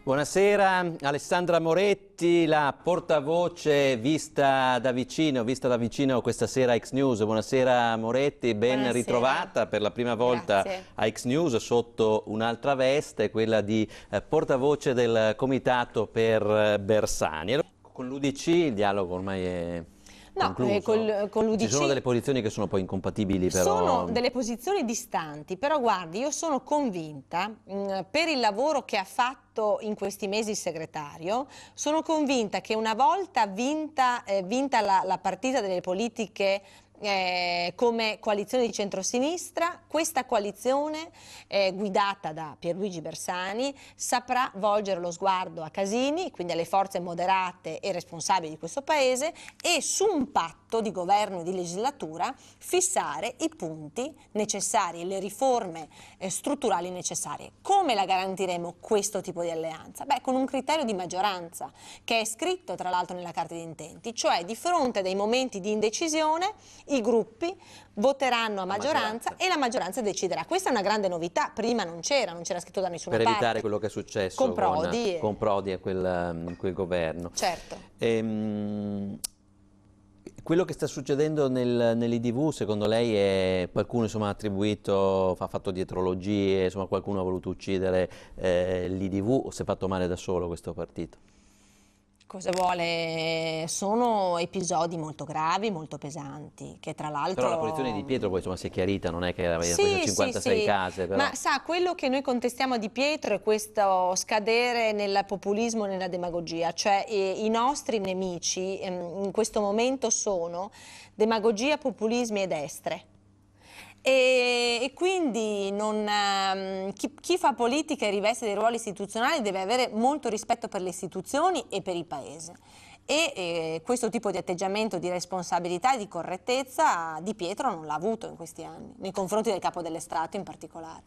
Buonasera, Alessandra Moretti, la portavoce vista da vicino questa sera a X News. Buonasera Moretti, ben ritrovata per la prima volta a X News sotto un'altra veste, quella di portavoce del Comitato per Bersani. Con l'UDC il dialogo ormai è... No, con l'UDC ci sono delle posizioni che sono poi incompatibili, però... Sono delle posizioni distanti, però guardi, io sono convinta, per il lavoro che ha fatto in questi mesi il segretario, sono convinta che una volta vinta la partita delle politiche come coalizione di centrosinistra, questa coalizione guidata da Pierluigi Bersani saprà volgere lo sguardo a Casini, quindi alle forze moderate e responsabili di questo paese, e su un patto di governo e di legislatura fissare i punti necessari, le riforme strutturali necessarie. Come la garantiremo questo tipo di alleanza? Beh, con un criterio di maggioranza che è scritto tra l'altro nella carta di intenti, cioè di fronte a dei momenti di indecisione i gruppi voteranno a maggioranza e la maggioranza deciderà. Questa è una grande novità, prima non c'era scritto da nessuna parte. Per evitare quello che è successo con Prodi e quel governo. Certo. Quello che sta succedendo nell'IDV, secondo lei, è qualcuno insomma, ha attribuito, ha fatto dietrologie, insomma, qualcuno ha voluto uccidere l'IDV o si è fatto male da solo questo partito? Cosa vuole? Sono episodi molto gravi, molto pesanti, che tra l'altro... Però la posizione di Pietro poi insomma si è chiarita, non è che aveva preso 56 case. Però... Ma sa, quello che noi contestiamo a Di Pietro è questo scadere nel populismo e nella demagogia, cioè i nostri nemici in questo momento sono demagogia, populismi e destre. E quindi chi fa politica e riveste dei ruoli istituzionali deve avere molto rispetto per le istituzioni e per il Paese. E questo tipo di atteggiamento di responsabilità e di correttezza Di Pietro non l'ha avuto in questi anni, nei confronti del Capo dello Stato in particolare.